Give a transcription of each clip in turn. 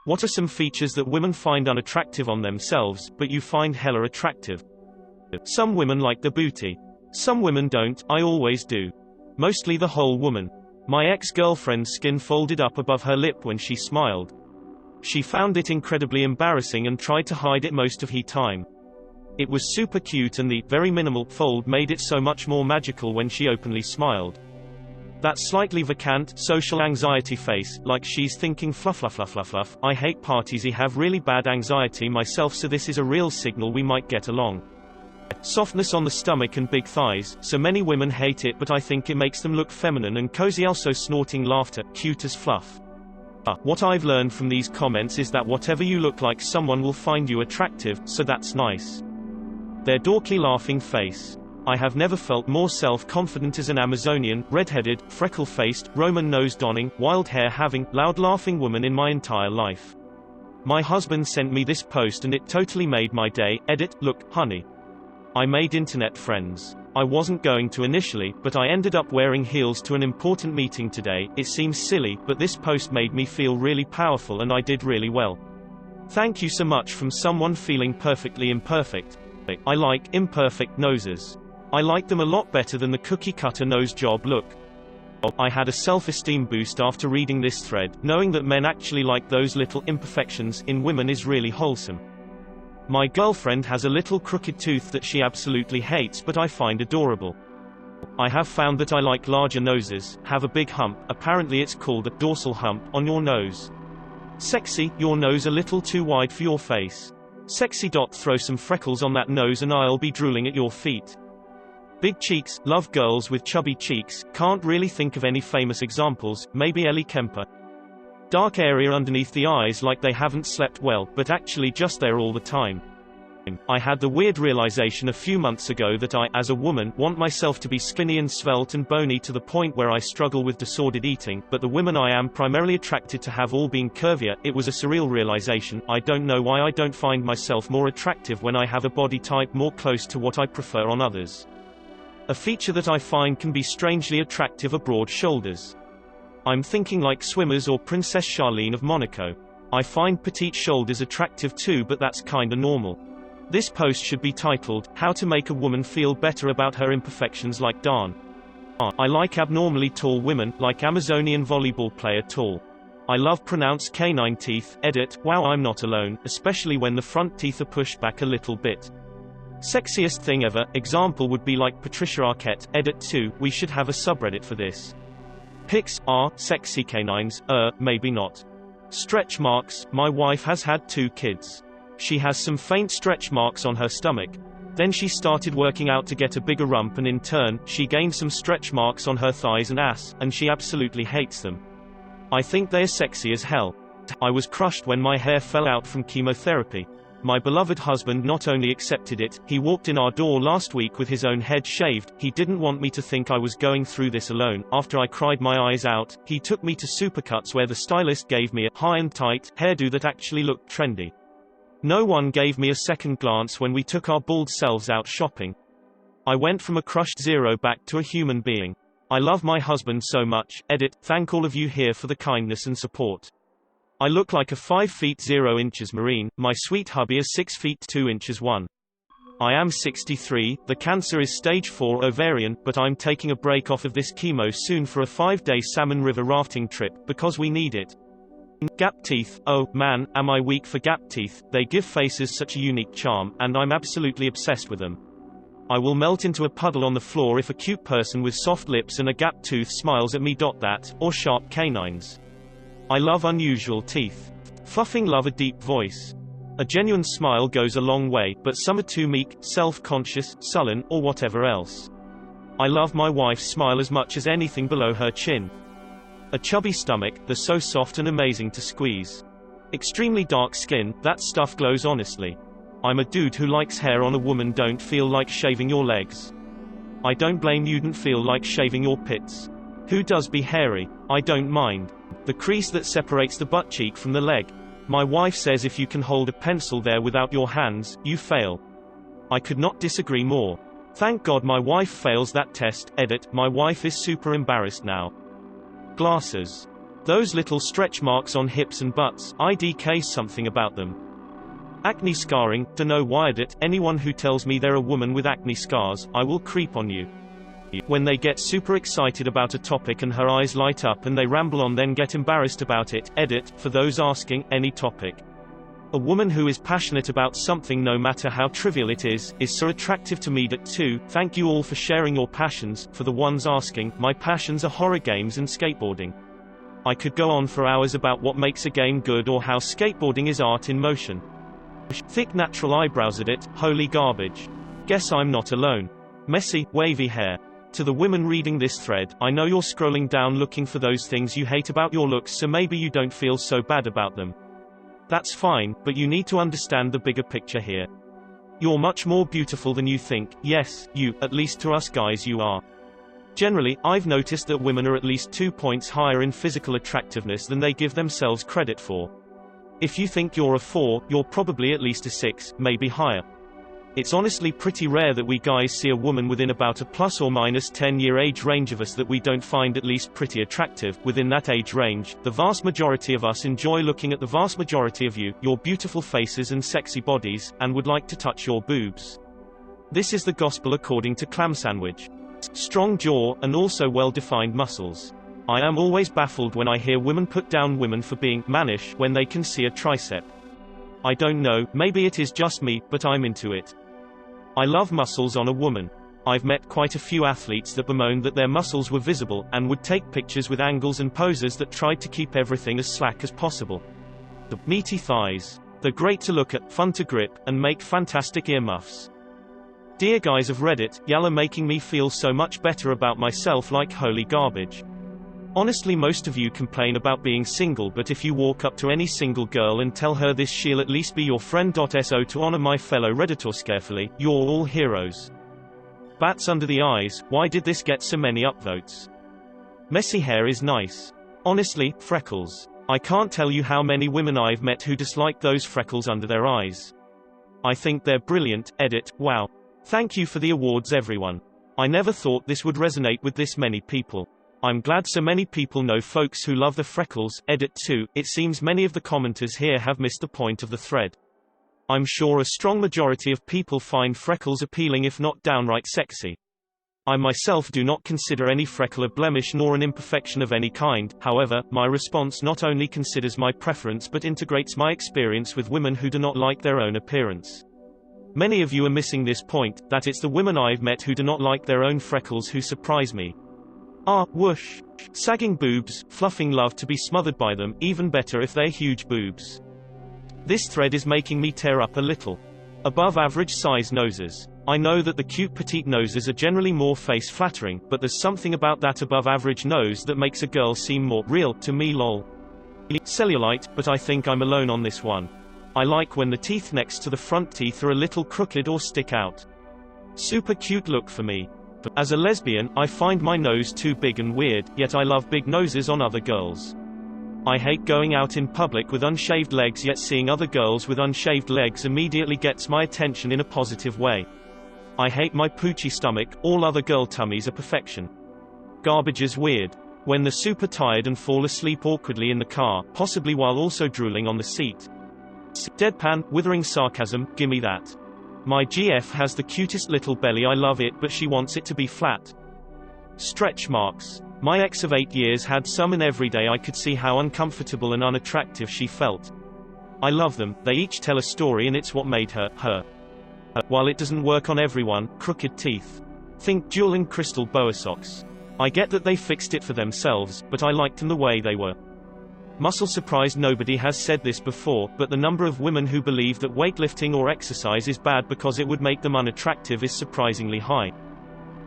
What are some features that women find unattractive on themselves, but you find hella attractive? Some women like the booty. Some women don't, I always do. Mostly the whole woman. My ex-girlfriend's skin folded up above her lip when she smiled. She found it incredibly embarrassing and tried to hide it most of the time. It was super cute, and the very minimal fold made it so much more magical when she openly smiled. That slightly vacant, social anxiety face, like she's thinking fluff fluff fluff fluff fluff. I hate parties, I have really bad anxiety myself, so this is a real signal we might get along. Softness on the stomach and big thighs, so many women hate it, but I think it makes them look feminine and cozy. Also snorting laughter, cute as fluff. What I've learned from these comments is that whatever you look like, someone will find you attractive, so that's nice. Their dorky laughing face. I have never felt more self-confident as an Amazonian, red-headed, freckle-faced, Roman nose-donning, wild hair-having, loud-laughing woman in my entire life. My husband sent me this post and it totally made my day. Edit, look, honey. I made internet friends. I wasn't going to initially, but I ended up wearing heels to an important meeting today. It seems silly, but this post made me feel really powerful and I did really well. Thank you so much, from someone feeling perfectly imperfect. I like imperfect noses. I like them a lot better than the cookie-cutter nose job look. I had a self-esteem boost after reading this thread. Knowing that men actually like those little imperfections in women is really wholesome. My girlfriend has a little crooked tooth that she absolutely hates, but I find adorable. I have found that I like larger noses, have a big hump, apparently it's called a dorsal hump, on your nose. Sexy, your nose a little too wide for your face. Sexy. Throw some freckles on that nose and I'll be drooling at your feet. Big cheeks, love girls with chubby cheeks, can't really think of any famous examples, maybe Ellie Kemper. Dark area underneath the eyes, like they haven't slept well, but actually just there all the time. I had the weird realization a few months ago that I, as a woman, want myself to be skinny and svelte and bony to the point where I struggle with disordered eating, but the women I am primarily attracted to have all been curvier. It was a surreal realization. I don't know why I don't find myself more attractive when I have a body type more close to what I prefer on others. A feature that I find can be strangely attractive are broad shoulders. I'm thinking like swimmers or Princess Charlene of Monaco. I find petite shoulders attractive too, but that's kinda normal. This post should be titled, How to Make a Woman Feel Better About Her Imperfections Like Dan. I like abnormally tall women, like Amazonian volleyball player tall. I love pronounced canine teeth. Edit, wow, I'm not alone, especially when the front teeth are pushed back a little bit. Sexiest thing ever, example would be like Patricia Arquette. Edit 2, we should have a subreddit for this. Pics, sexy canines, maybe not. Stretch marks, my wife has had 2 kids. She has some faint stretch marks on her stomach. Then she started working out to get a bigger rump, and in turn, she gained some stretch marks on her thighs and ass, and she absolutely hates them. I think they're sexy as hell. I was crushed when my hair fell out from chemotherapy. My beloved husband not only accepted it, he walked in our door last week with his own head shaved. He didn't want me to think I was going through this alone. After I cried my eyes out, he took me to Supercuts where the stylist gave me a high and tight hairdo that actually looked trendy. No one gave me a second glance when we took our bald selves out shopping. I went from a crushed zero back to a human being. I love my husband so much. Edit, thank all of you here for the kindness and support. I look like a 5 feet 0 inches Marine, my sweet hubby is 6 feet 2 inches 1. I am 63, the cancer is stage 4 ovarian, but I'm taking a break off of this chemo soon for a 5-day Salmon River rafting trip, because we need it. Gap teeth, oh man, am I weak for gap teeth. They give faces such a unique charm, and I'm absolutely obsessed with them. I will melt into a puddle on the floor if a cute person with soft lips and a gap tooth smiles at me. That, or sharp canines. I love unusual teeth. Fluffing love a deep voice. A genuine smile goes a long way, but some are too meek, self-conscious, sullen, or whatever else. I love my wife's smile as much as anything below her chin. A chubby stomach, they're so soft and amazing to squeeze. Extremely dark skin, that stuff glows honestly. I'm a dude who likes hair on a woman. Don't feel like shaving your legs. I don't blame you. Don't feel like shaving your pits. Who does be hairy? I don't mind. The crease that separates the butt cheek from the leg. My wife says if you can hold a pencil there without your hands, you fail. I could not disagree more. Thank God my wife fails that test. Edit, my wife is super embarrassed now. Glasses. Those little stretch marks on hips and butts, IDK something about them. Acne scarring, dunno why it. Anyone who tells me they're a woman with acne scars, I will creep on you. When they get super excited about a topic and her eyes light up and they ramble on, then get embarrassed about it. Edit, for those asking, any topic. A woman who is passionate about something, no matter how trivial it is so attractive to me. .2. Thank you all for sharing your passions. For the ones asking, my passions are horror games and skateboarding. I could go on for hours about what makes a game good or how skateboarding is art in motion. Thick natural eyebrows. Edit, holy garbage. Guess I'm not alone. Messy, wavy hair. To the women reading this thread, I know you're scrolling down looking for those things you hate about your looks, so maybe you don't feel so bad about them. That's fine, but you need to understand the bigger picture here. You're much more beautiful than you think. Yes, you, at least to us guys you are. Generally, I've noticed that women are at least 2 points higher in physical attractiveness than they give themselves credit for. If you think you're a 4, you're probably at least a 6, maybe higher. It's honestly pretty rare that we guys see a woman within about a plus or minus 10-year age range of us that we don't find at least pretty attractive. Within that age range, the vast majority of us enjoy looking at the vast majority of you, your beautiful faces and sexy bodies, and would like to touch your boobs. This is the gospel according to Clam Sandwich. Strong jaw, and also well-defined muscles. I am always baffled when I hear women put down women for being mannish when they can see a tricep. I don't know, maybe it is just me, but I'm into it. I love muscles on a woman. I've met quite a few athletes that bemoaned that their muscles were visible, and would take pictures with angles and poses that tried to keep everything as slack as possible. The meaty thighs. They're great to look at, fun to grip, and make fantastic earmuffs. Dear guys of Reddit, y'all are making me feel so much better about myself, like holy garbage. Honestly, most of you complain about being single, but if you walk up to any single girl and tell her this, she'll at least be your friend. So to honor my fellow Redditors carefully, you're all heroes. Bats under the eyes, why did this get so many upvotes? Messy hair is nice. Honestly, freckles. I can't tell you how many women I've met who dislike those freckles under their eyes. I think they're brilliant. Edit, wow. Thank you for the awards everyone. I never thought this would resonate with this many people. I'm glad so many people know folks who love the freckles. Edit 2. It seems many of the commenters here have missed the point of the thread. I'm sure a strong majority of people find freckles appealing, if not downright sexy. I myself do not consider any freckle a blemish nor an imperfection of any kind. However, my response not only considers my preference but integrates my experience with women who do not like their own appearance. Many of you are missing this point, that it's the women I've met who do not like their own freckles who surprise me. Ah, whoosh. Sagging boobs, fluffing love to be smothered by them, even better if they're huge boobs. This thread is making me tear up a little. Above average size noses. I know that the cute petite noses are generally more face flattering, but there's something about that above average nose that makes a girl seem more real to me. Lol. Cellulite, but I think I'm alone on this one. I like when the teeth next to the front teeth are a little crooked or stick out. Super cute look for me. As a lesbian, I find my nose too big and weird, yet I love big noses on other girls. I hate going out in public with unshaved legs, yet seeing other girls with unshaved legs immediately gets my attention in a positive way. I hate my poochy stomach, all other girl tummies are perfection. Garbage is weird. When they're super tired and fall asleep awkwardly in the car, possibly while also drooling on the seat. Deadpan, withering sarcasm, gimme that. My GF has the cutest little belly, I love it, but she wants it to be flat. Stretch marks. My ex of 8 years had some, and every day I could see how uncomfortable and unattractive she felt. I love them, they each tell a story, and it's what made her, her. While it doesn't work on everyone, crooked teeth. Think jewel and crystal boa socks. I get that they fixed it for themselves, but I liked them the way they were. Muscle. Surprised nobody has said this before, but the number of women who believe that weightlifting or exercise is bad because it would make them unattractive is surprisingly high.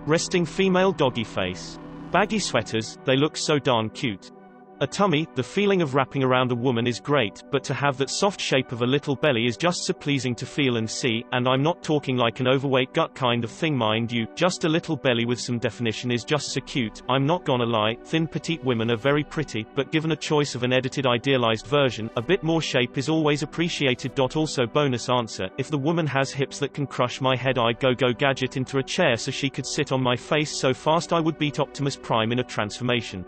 Resting female doggy face. Baggy sweaters, they look so darn cute. A tummy, the feeling of wrapping around a woman is great, but to have that soft shape of a little belly is just so pleasing to feel and see, and I'm not talking like an overweight gut kind of thing, mind you, just a little belly with some definition is just so cute. I'm not gonna lie, thin petite women are very pretty, but given a choice of an edited idealized version, a bit more shape is always appreciated. Also bonus answer, if the woman has hips that can crush my head, I'd go gadget into a chair so she could sit on my face so fast I would beat Optimus Prime in a transformation.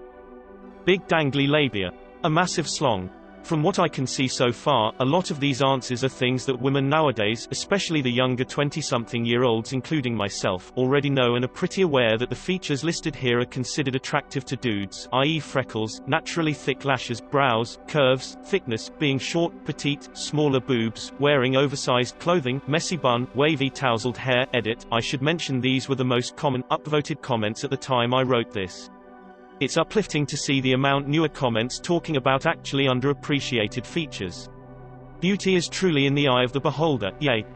Big dangly labia. A massive slong. From what I can see so far, a lot of these answers are things that women nowadays, especially the younger 20-something-year-olds including myself, already know and are pretty aware that the features listed here are considered attractive to dudes, i.e. freckles, naturally thick lashes, brows, curves, thickness, being short, petite, smaller boobs, wearing oversized clothing, messy bun, wavy tousled hair. Edit. I should mention these were the most common, upvoted comments at the time I wrote this. It's uplifting to see the amount newer comments talking about actually underappreciated features. Beauty is truly in the eye of the beholder, yay.